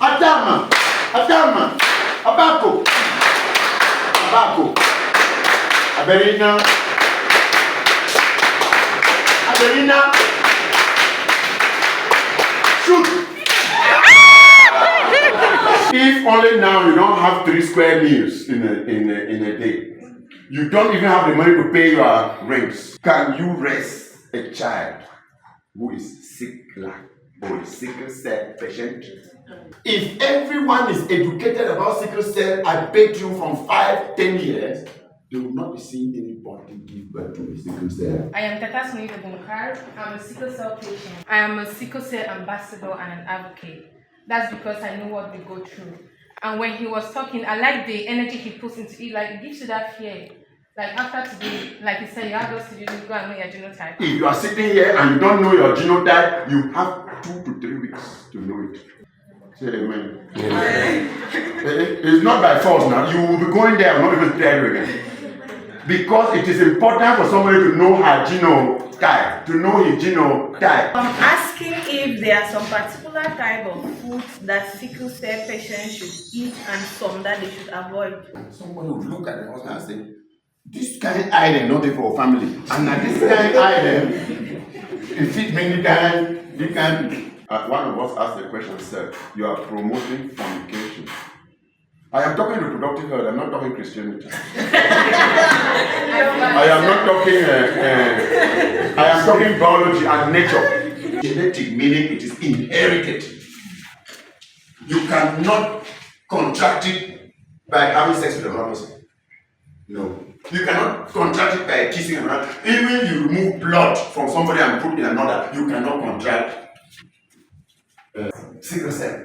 Adama, Abako, Aberina, shoot. If only now you don't have 3 square meals in a day, you don't even have the money to pay your rents. Can you raise a child who is sickle or sickle cell patient? If everyone is educated about sickle cell, I bet you from 5-10 years, they will not be seeing anybody give birth to a sickle cell. I am Tata Sunita Bunkar. I'm a sickle cell patient. I am a sickle cell ambassador and an advocate. That's because I know what they go through. And when he was talking, I like the energy he puts into it. Like, it gives you that fear. Like, after today, like he said, you have those to do, go and know your genotype. If you are sitting here and you don't know your genotype, you have 2 to 3 weeks to know it. Say amen. It's not by force now. You will be going there and not even tell you again. Because it is important for somebody to know her genotype, to know his genotype. I'm asking if there are some particular type of foods that sickle cell patients should eat and some that they should avoid. Somebody will look at the husband and say, this kind of item not for family. And now this kind of item, it fit many times, you can. One of us asked the question, sir, you are promoting fornication. I am talking reproductive health, I'm not talking Christianity. I am talking biology and nature. Genetic meaning it is inherited. You cannot contract it by having sex with another person. No. You cannot contract it by kissing another. Even you remove blood from somebody and put in another, you cannot contract sickle cell.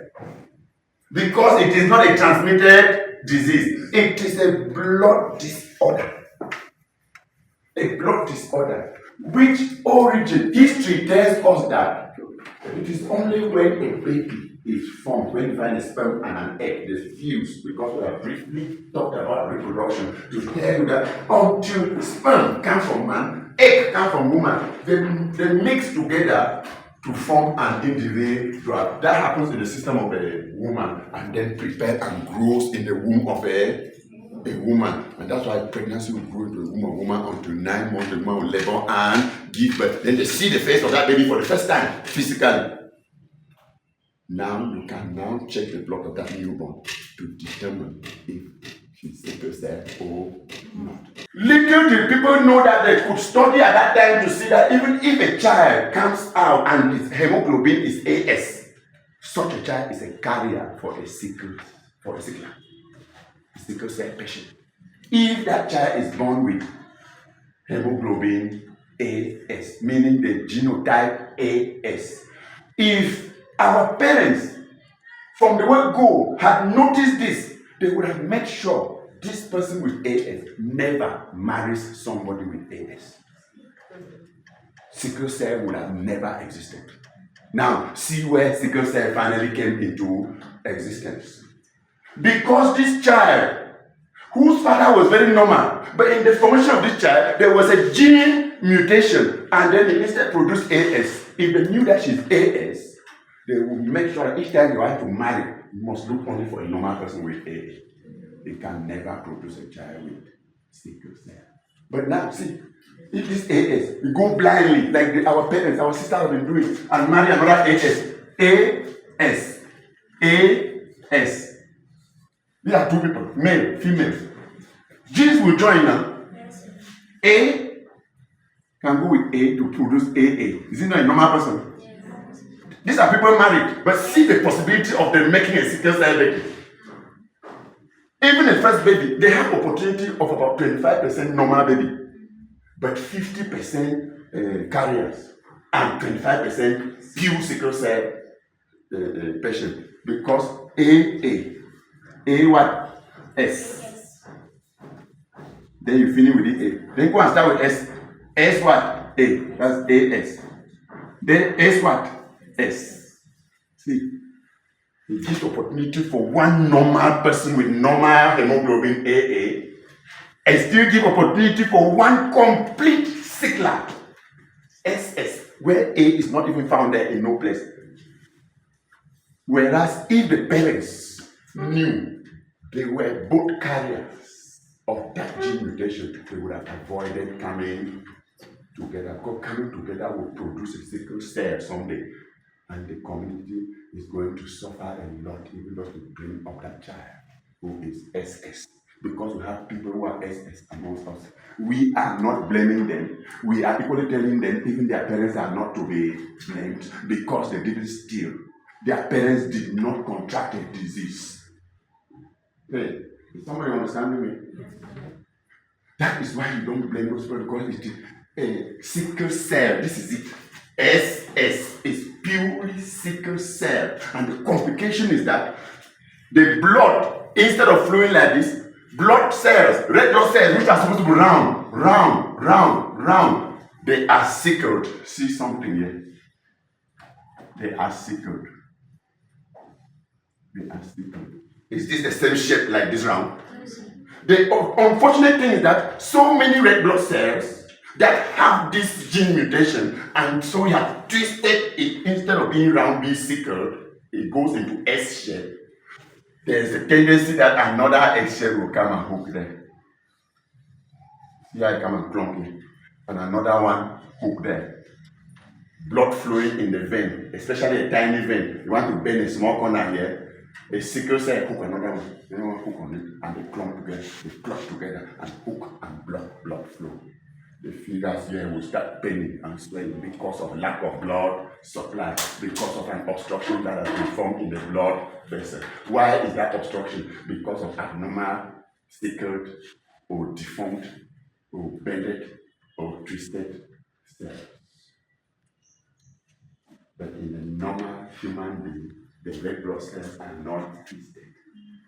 Because it is not a transmitted disease. It is a blood disorder. A blood disorder. Which origin, history tells us that it is only when a baby is formed, when you find a sperm and an egg, they fuse, because we have briefly talked about reproduction, to tell you that until sperm comes from man, egg comes from woman, they mix together to form an individual. That happens in the system of a woman and then prepare and grows in the womb of a woman. And that's why pregnancy will grow into the womb of a woman until 9 months the woman will labor and give birth. Then they see the face of that baby for the first time, physically. Now you can now check the blood of that newborn to determine if she's sickle cell or not. Little did people know that they could study at that time to see that even if a child comes out and his hemoglobin is AS, such a child is a carrier for a sickle cell patient. If that child is born with hemoglobin AS, meaning the genotype AS, if our parents from the word go had noticed this, they would have made sure this person with AS never marries somebody with AS. Sickle cell would have never existed. Now, see where sickle cell finally came into existence. Because this child, whose father was very normal, but in the formation of this child, there was a gene mutation, and then it instead produced AS. If they knew that she's AS, they would make sure that each time you want to marry, you must look only for a normal person with AS. They can never produce a child with sickle cell. But now, see, if this AS, we go blindly, like our parents, our sisters have been doing, and marry another AS. AS. These are 2 people, male, female. Genes will join now. A can go with A to produce AA. Is it not a normal person? These are people married, but see the possibility of them making a sickle cell baby. Even the first baby, they have opportunity of about 25% normal baby, but 50% carriers and 25% pure sickle cell patient, because A what? S. Then you finish with the A. Then go and start with S. S what? A. That's AS. Then S what? S. See, it gives opportunity for one normal person with normal hemoglobin AA, and still give opportunity for one complete sickler, SS, where A is not even found there in no place. Whereas if the parents knew they were both carriers of that gene mutation, they would have avoided coming together. Because coming together will produce a sickle cell someday. And the community is going to suffer a lot even though to bring up that child who is SS. Because we have people who are SS amongst us. We are not blaming them. We are equally telling them even their parents are not to be blamed because they didn't steal. Their parents did not contract a disease. Hey, is somebody understanding me? That is why you don't blame those people because it is a sickle cell. This is it. SS is purely sickle cell. And the complication is that the blood, instead of flowing like this, blood cells, red blood cells, which are supposed to be round, they are sickled. See something here? They are sickled. They are sickled. Is this the same shape like this round? The unfortunate thing is that so many red blood cells that have this gene mutation, and so you have twisted it instead of being round, being sickled, it goes into S shape. There's a tendency that another S shape will come and hook there. Here I come and clump it, and another one hook there. Blood flowing in the vein, especially a tiny vein. You want to bend a small corner here, a sickle cell hook another one. You don't want to hook on it, and they clump together, they clutch together, and hook and blood flow. The fingers here will start paining and swelling because of lack of blood supply, because of an obstruction that has been formed in the blood vessel. Why is that obstruction? Because of abnormal, sickled, or deformed, or bended, or twisted cells. But in a normal human being, the red blood cells are not twisted.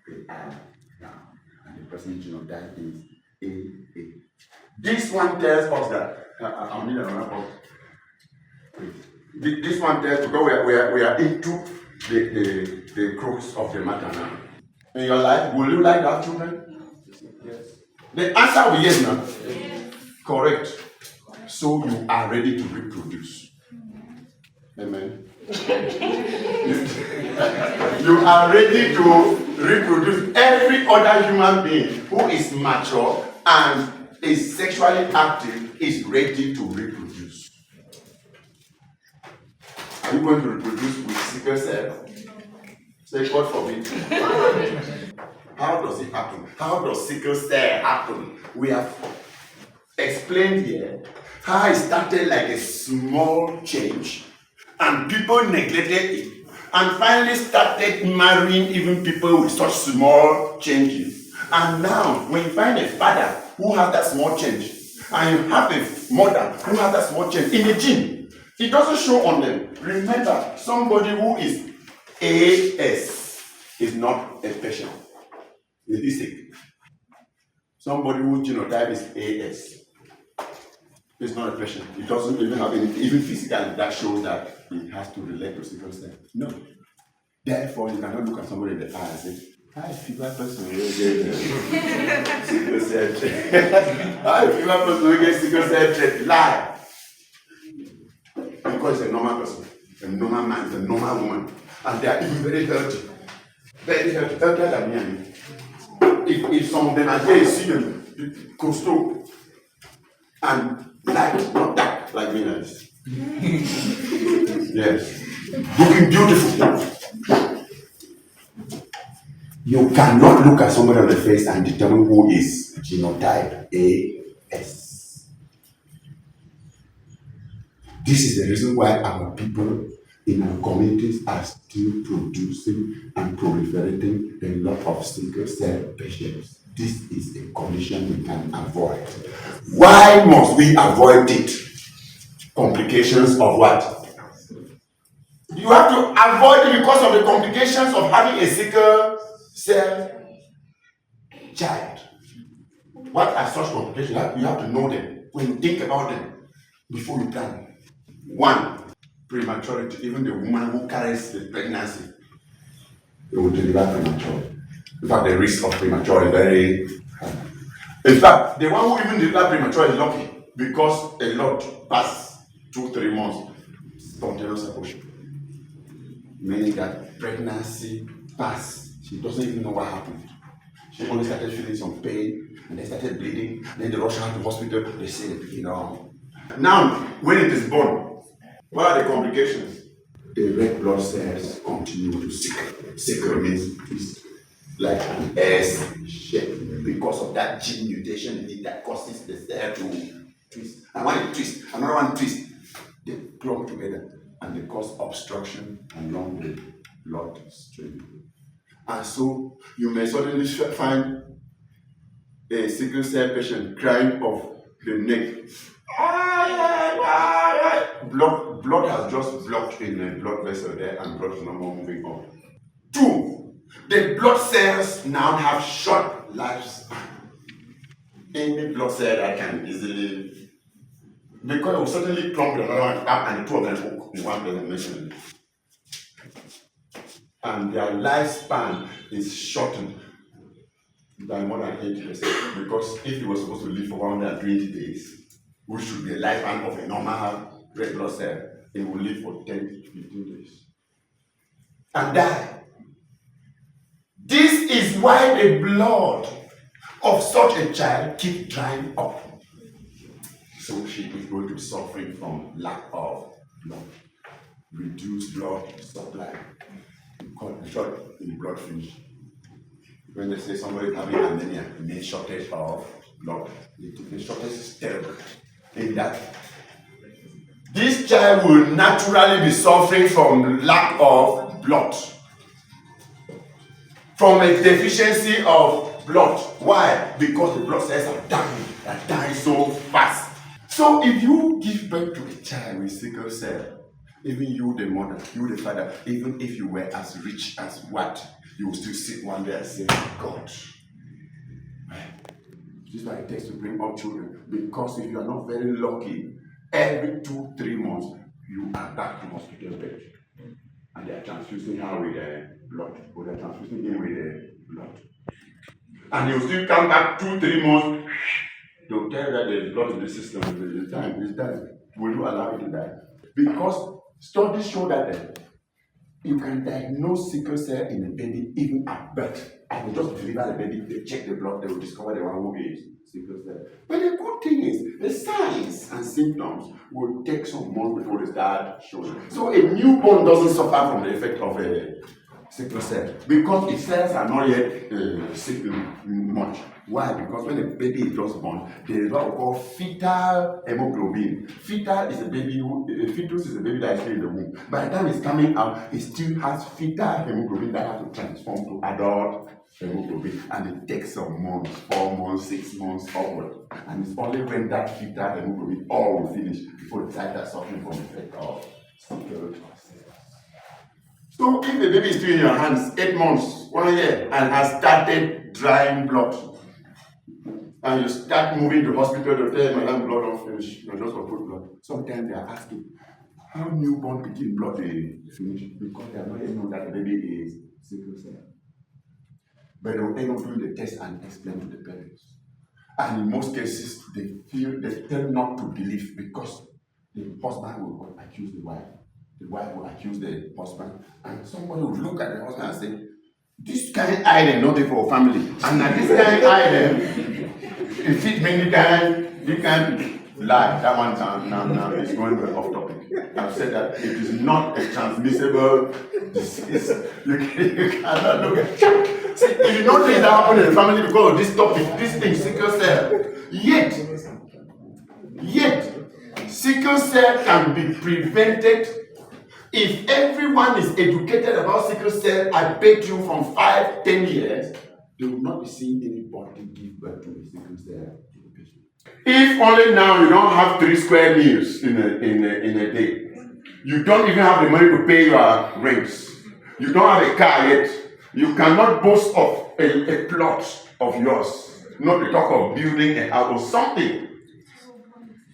They are round. And the person's genotype is AA. This one tells us that I'll need another book. This one tells because we are into the crux of the matter now. In your life, will you like to have children? Yes. The answer will be yes now. Yes. Correct. So you are ready to reproduce. Amen. You are ready to reproduce. Every other human being who is mature and is sexually active is ready to reproduce. Are you going to reproduce with sickle cell? Say God forbid. How does it happen? How does sickle cell happen? We have explained here how it started like a small change and people neglected it and finally started marrying even people with such small changes. And now when you find a father who has that small change, and you have a mother who has that small change in the gene, it doesn't show on them. Remember, somebody who is AS is not a patient. It is sick. Somebody whose genotype is AS is not a patient. It doesn't even have anything, even physically, that shows that it has to relate to sickle cell. No. Therefore, you cannot look at somebody in the eye and say, I feel that person will get sickle cell trait. I feel that person will get sickle cell trait. Lie. Because it's a normal person, a normal man, a normal woman, and they are even very healthy. Very healthy, healthier than me and you. If some of them are here, you see them, coastal, and light, not dark, like me like this. Yes. Looking beautiful. You cannot look at somebody on the face and determine who is genotype AS. This is the reason why our people in our communities are still producing and proliferating a lot of sickle cell patients. This is a condition we can avoid. Why must we avoid it? Complications of what? You have to avoid it because of the complications of having a sickle cell child. What are such complications? You have to know them. When you think about them before you plan. One, prematurity. Even the woman who carries the pregnancy, they will deliver premature. In fact, the risk of premature is very high. In fact, the one who even delivers premature is lucky because a lot pass 2-3 months spontaneous abortion. meaning that pregnancy passed. She doesn't even know what happened. She only started feeling some pain, and then started bleeding. Then they rush her to the hospital. They say the baby no. Now, when it is born, what are the complications? The red blood cells continue to sickle. Sickle means twist, like an S shape, because of that gene mutation in it that causes the cell to twist. And when it twists, another one twists, they clump together and they cause obstruction along the blood stream. And so you may suddenly find a sickle cell patient crying off the neck. Blood has just blocked in the blood vessel there, and blood is no more moving on. 2, the blood cells now have short lifespan. Any blood cell that can easily, because it will suddenly clump another one up, and the two of them hook in one place. And their lifespan is shortened by more than 80%, because if it was supposed to live for 120 days, which should be a lifespan of a normal red blood cell, it will live for 10 to 15 days and die. This is why the blood of such a child keeps drying up. So she is going to be suffering from lack of blood, reduced blood supply, short in blood finish. When they say somebody is having anemia, it means shortage of blood. The shortage is terrible. In that, this child will naturally be suffering from lack of blood, from a deficiency of blood. Why? Because the blood cells are dying so fast. So if you give birth to a child with sickle cell, even you the mother, you the father, even if you were as rich as what, you will still sit one day and say, God. This is why it takes to bring up children. Because if you are not very lucky, every 2-3 months, you are back to hospital bed. And they are transfusing her with blood. Or they are transfusing him with blood. And you still come back 2-3 months, they'll tell you that there's blood in the system, it's dying. Will you allow it to die? Because studies show that you can diagnose sickle cell in a baby even at birth. And they just deliver the baby, they check the blood, they will discover the one who is sickle cell. But the good thing is, the signs and symptoms will take some months before they start showing. So a newborn doesn't suffer from the effect of a sickle cell because its cells are not yet sickling much. Why? Because when a baby is just born, there is what we call fetal hemoglobin. Fetus is a baby that is still in the womb. By the time it's coming out, it still has fetal hemoglobin that has to transform to adult hemoglobin, and it takes some months, 4 months, 6 months forward. And it's only when that fetal hemoglobin all will finish before the child is suffering from the effect of sickle cell. So if the baby is still in your hands 8 months, 1 year, and has started drying blood, and you start moving to hospital to tell madam blood don't finish, you're just going to put blood. Sometimes they are asking, how newborn begin blood finish? Because they are not even know that the baby is sickle cell. But they will end up doing the test and explain to the parents. And in most cases, they tell not to believe because the husband will accuse the wife will accuse the husband, and somebody will look at the husband and say, this kind item not there for a family. And now this kind item, if it many times, you can't lie. That one time now is going off topic. I've said that it is not a transmissible disease. You cannot look at it. See, if you don't think that happen in the family because of this topic, this thing, sickle cell, yet, sickle cell can be prevented. If everyone is educated about sickle cell, I bet you from 5-10 years, they will not be seeing anybody give birth to a sickle cell patient. If only now you don't have 3 square meals in a day, you don't even have the money to pay your rents, you don't have a car yet, you cannot boast of a plot of yours, not to talk of building a house or something.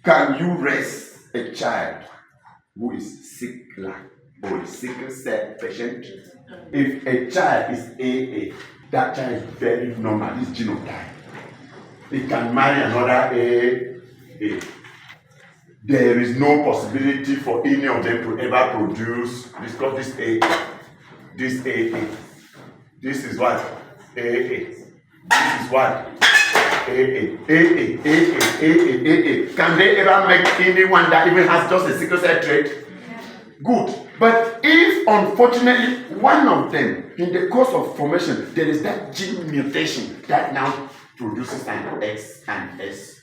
Can you raise a child who is sickle or a sickle cell patient? If a child is AA, that child is very normal, this genotype. It can marry another AA. There is no possibility for any of them to ever produce, because this AA. This AA. This is what? AA. This is what? AA. Can they ever make anyone that even has just a sickle cell trait? Good. But if unfortunately one of them, in the course of formation, there is that gene mutation that now produces an X and S,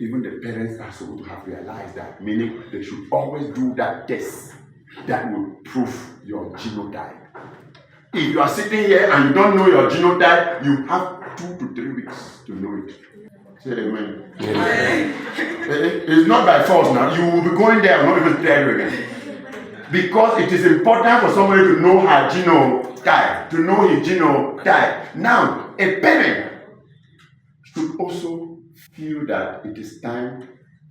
even the parents are supposed to have realized that, meaning they should always do that test that will prove your genotype. If you are sitting here and you don't know your genotype, you have 2 to 3 weeks to know it. Say amen. Amen. It's not by force now. You will be going there and not even tell you again. Because it is important for somebody to know her genotype, to know his genotype. Now, a parent should also feel that it is time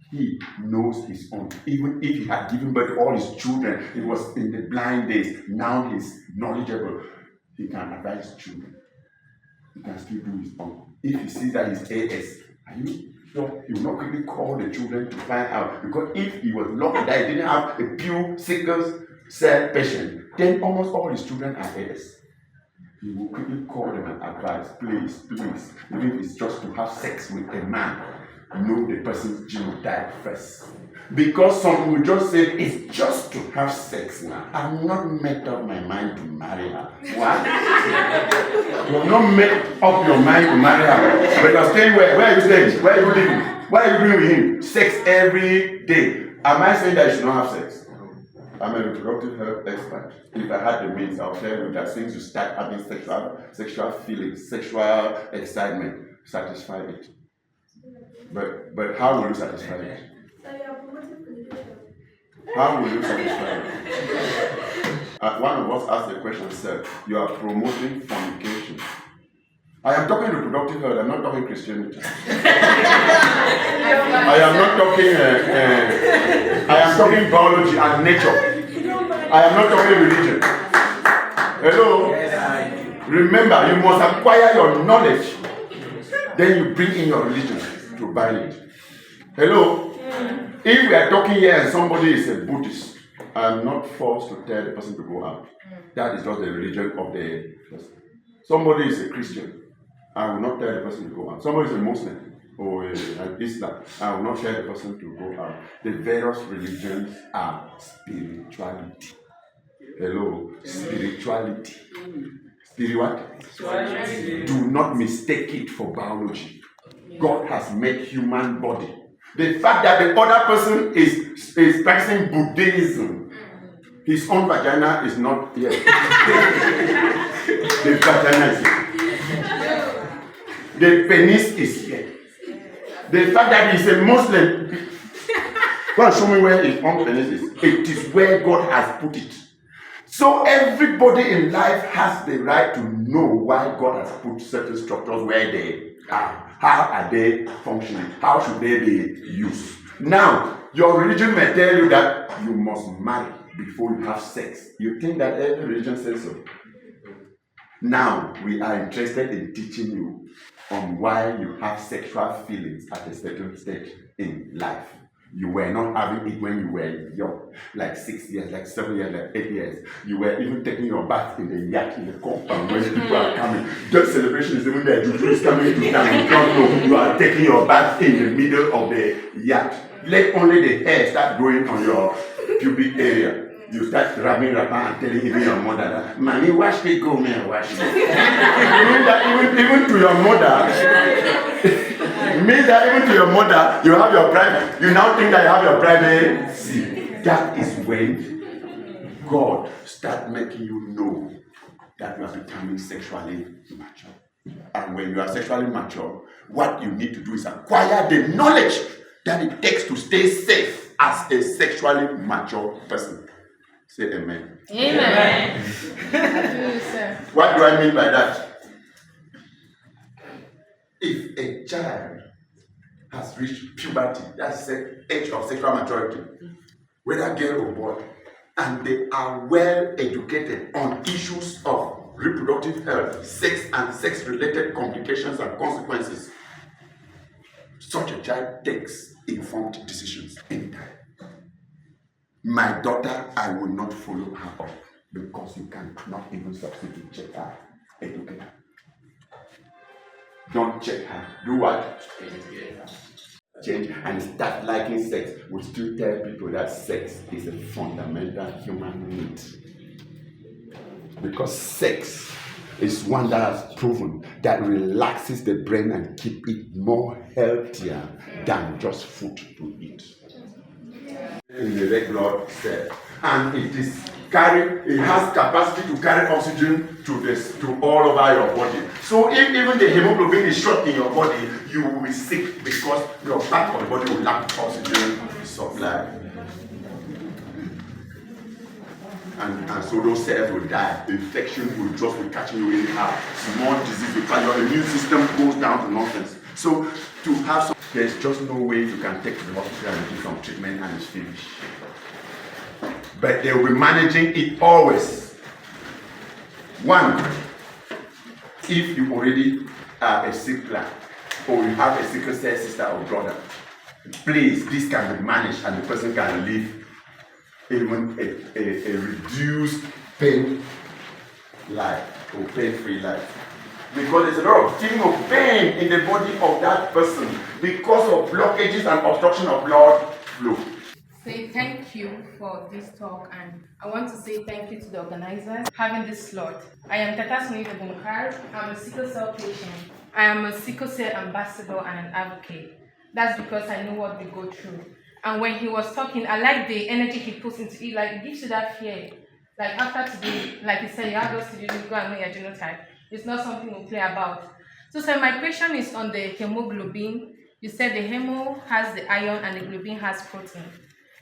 he knows his own. Even if he had given birth to all his children, it was in the blind days. Now he's knowledgeable. He can advise children. He can still do his own. If he sees that he's AS, are you sure he will not quickly call the children to find out? Because if he was lucky that he didn't have a pure sickle cell patient, then almost all his children are AS. He will quickly call them and advise, please, even if it's just to have sex with a man, know the person's genotype first. Because some will just say, it's just to have sex now. I've not made up my mind to marry her. What? You have not made up your mind to marry her. But you're staying where? Where are you staying? Where are you living? What are you doing with him? Sex every day. Am I saying that you should not have sex? I'm a reproductive health expert. If I had the means, I'll tell you that since you start having sexual feelings, sexual excitement, satisfy it. But how will you satisfy it? How will you satisfy it? One of us asked the question, sir, you are promoting fornication. I am talking reproductive health, I'm not talking Christianity. I am not talking, I am talking biology and nature. I am not talking religion. Hello? Remember, you must acquire your knowledge. Then you bring in your religion to bind it. Hello? If we are talking here and somebody is a Buddhist, I am not forced to tell the person to go out. That is just the religion of the person. Somebody is a Christian, I will not tell the person to go out. Somebody is a Muslim or an Islam, I will not tell the person to go out. The various religions are spirituality. Hello? Spirituality. Spirit what? Do not mistake it for biology. God has made human body. The fact that the other person is practicing Buddhism, his own vagina is not here. The vagina is here. The penis is here. The fact that he's a Muslim, go and show me where his own penis is. It is where God has put it. So everybody in life has the right to know why God has put certain structures where they are. How are they functioning? How should they be used? Now, your religion may tell you that you must marry before you have sex. You think that every religion says so? Now, we are interested in teaching you on why you have sexual feelings at a certain stage in life. You were not having it when you were young, like 6 years, like 7 years, like 8 years. You were even taking your bath in the yard, in the compound when people are coming. Just celebration is even there. You is coming to town. You don't know. You are taking your bath in the middle of the yard. Let only the hair start growing on your pubic area. You start rubbing and telling even your mother that, Mommy, wash me, go me and wash me. Means that even to your mother, means that even to your mother, you have your private, you now think that you have your privacy. That is when God starts making you know that you are becoming sexually mature. And when you are sexually mature, what you need to do is acquire the knowledge that it takes to stay safe as a sexually mature person. Say amen. Amen. What do I mean by that? If a child has reached puberty, that's the age of sexual maturity, whether girl or boy, and they are well educated on issues of reproductive health, sex and sex-related complications and consequences, such a child takes informed decisions anytime. My daughter, I will not follow her up. because you cannot even succeed to check her, educate her. Don't check her. Do what? Change and start liking sex. We still tell people that sex is a fundamental human need. Because sex is one that has proven that relaxes the brain and keep it more healthier than just food to eat. In the red blood cell, and it has capacity to carry oxygen to all over your body. So if even the hemoglobin is short in your body, you will be sick because your part of the body will lack oxygen supply. And so those cells will die. The infection will just be catching you anyhow. Small disease will find your immune system goes down to nonsense. So to have some, there's just no way you can take to the hospital and do some treatment and it's finished. But they will be managing it always. One, if you already are a sickler or you have a sickle cell sister or brother, please, this can be managed and the person can live even a reduced pain life or pain-free life. Because there's a lot of feeling of pain in the body of that person because of blockages and obstruction of blood flow. Say thank you for this talk, and I want to say thank you to the organizers having this slot. I am Tata Sunita Bunkar. I'm a sickle cell patient. I am a sickle cell ambassador and an advocate. That's because I know what we go through. And when he was talking, I like the energy he puts into it. Like, it gives you that fear. Like, after today, like he said, you have those to do, go and know your genotype. It's not something we'll play about. So, sir, my question is on the hemoglobin. You said the hemo has the iron and the globin has protein.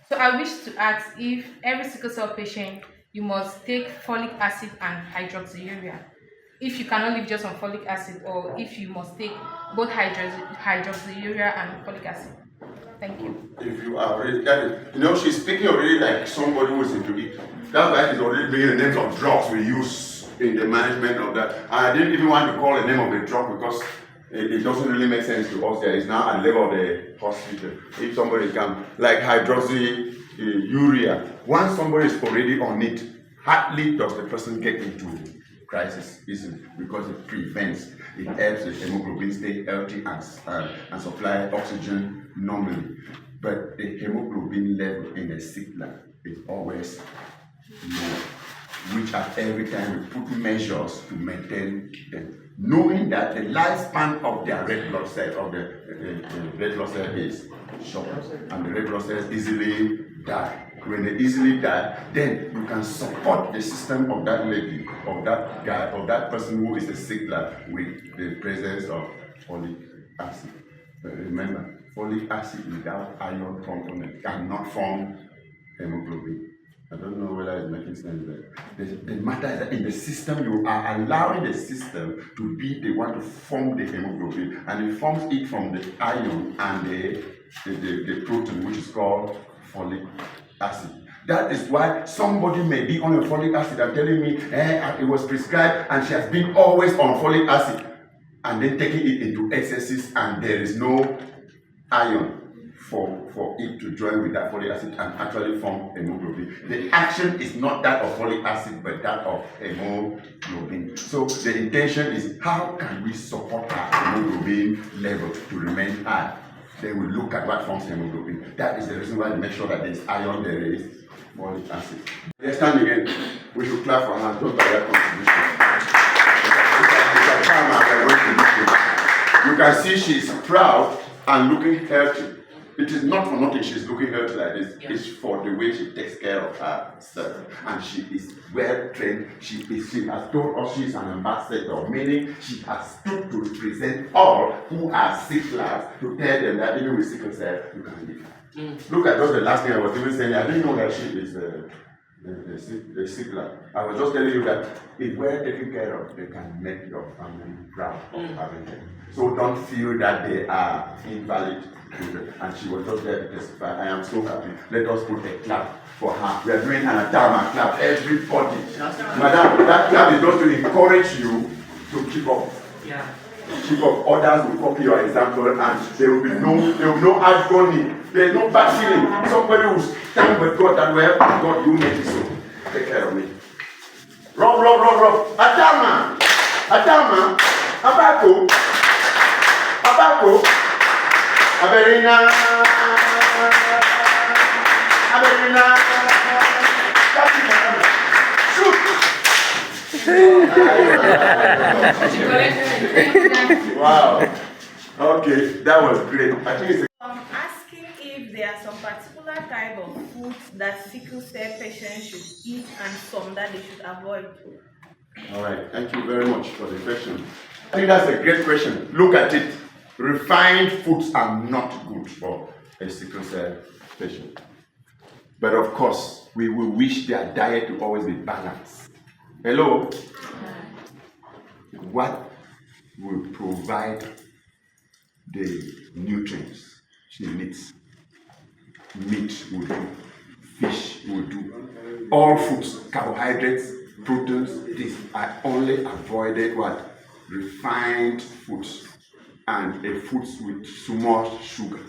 So, I wish to ask if every sickle cell patient, you must take folic acid and hydroxyurea. If you cannot live just on folic acid, or if you must take both hydroxyurea and folic acid. Thank you. If you are already, she's speaking already like somebody who is into it. That's why she's already bringing the names of drugs we use in the management of that. And I didn't even want to call the name of the drug because it doesn't really make sense to us. There is now at the level of the hospital. If somebody can, like hydroxyurea, once somebody is already on it, hardly does the person get into crisis easily because it prevents, it helps the hemoglobin stay healthy and supply oxygen normally. But the hemoglobin level in the sickler is always low, which at every time we put measures to maintain them, knowing that the lifespan of their red blood cell, of the red blood cell is short, and the red blood cells easily die. When they easily die, then you can support the system of that lady, of that guy, of that person who is a sickler with the presence of folic acid. But remember, folic acid without iron component cannot form hemoglobin. I don't know whether it's making sense, but the matter is that in the system, you are allowing the system to be the one to form the hemoglobin, and it forms it from the iron and the protein, which is called folic acid. That is why somebody may be on a folic acid and telling me it was prescribed and she has been always on folic acid, and then taking it into excesses and there is no iron for it to join with that folic acid and actually form hemoglobin. The action is not that of folic acid but that of hemoglobin. So the intention is, how can we support our hemoglobin level to remain high? Then we look at what forms hemoglobin. That is the reason why we make sure that there is iron, there is folic acid. Let's stand again. We should clap for her. Don't buy that contribution. You can see she's proud and looking healthy. It is not for nothing she's looking healthy like this. Yeah. It's for the way she takes care of herself. And she is well trained. She has told us she's an ambassador, meaning she has stood to represent all who are sicklers, to tell them that even with sickle cell, you can live. Look at just the last thing I was even saying. I didn't know that she is the sickler. I was just telling you that if we're taken care of, they can make your family proud of having them. So don't feel that they are invalid. And she was just there to testify. I am so happy. Let us put a clap for her. We are doing an Atama clap. Everybody. Madam, that clap is just to encourage you to keep up. Yeah. Keep up. Others will copy your example and there will be no agony. There is no bad feeling. Somebody will stand with God that well, God, you make it so. Take care of me. Rob. Adama. Abako. Aberina. Shoot. Wow. Okay, that was great. I think it's I'm asking if there are some particular type of foods that sickle cell patients should eat and some that they should avoid. all right. Thank you very much for the question. I think that's a great question. Look at it. Refined foods are not good for a sickle cell patient. But of course, we will wish their diet to always be balanced. Hello? What will provide the nutrients she needs? Meat will do, fish will do. All foods, carbohydrates, proteins, these are only avoided what? Refined foods and a foods with so much sugar.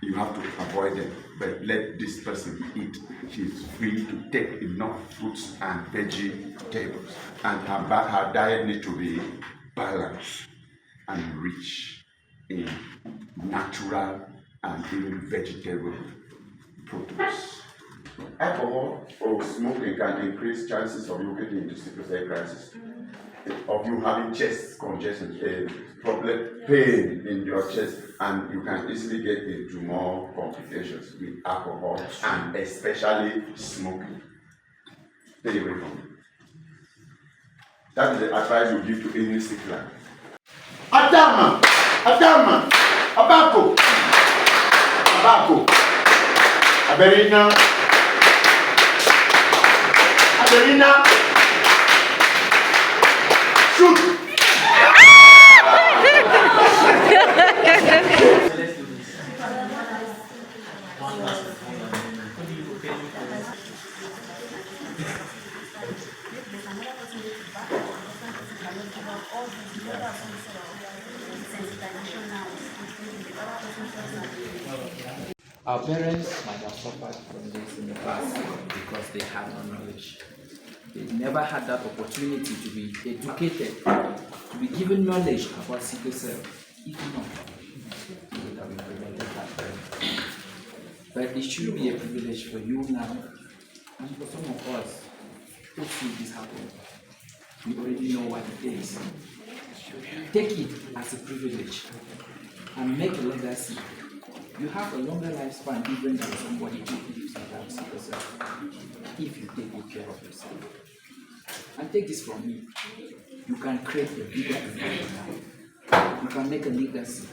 You have to avoid them, but let this person eat. She is free to take enough fruits and vegetables, and her diet needs to be balanced and rich in natural and even vegetable proteins. Alcohol or smoking can increase chances of you getting into sickle cell crisis, of you having chest congestion, problem, pain in your chest, and you can easily get into more complications with alcohol and especially smoking. Stay away from it. That is the advice you give to any sick man. Adama, Abako, Aberina, shoot. Our parents might have suffered from this in the past because they had no knowledge. They never had that opportunity to be educated, to be given knowledge about sickle cell. If not, it would have been prevented that time. But it should be a privilege for you now, and for some of us who see this happen. We already know what it is. Take it as a privilege and make a legacy. You have a longer lifespan even than somebody who lives without sickle cell if you take good care of yourself. And take this from me. You can create a bigger impact. You can make a legacy.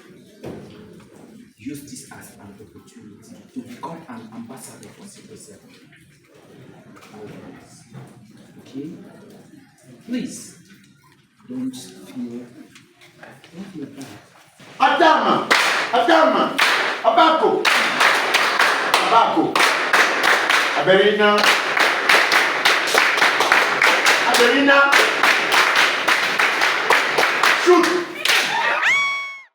Use this as an opportunity to become an ambassador for sickle cell. Okay? Please don't feel bad. Adama, Abako, Aberina, shoot.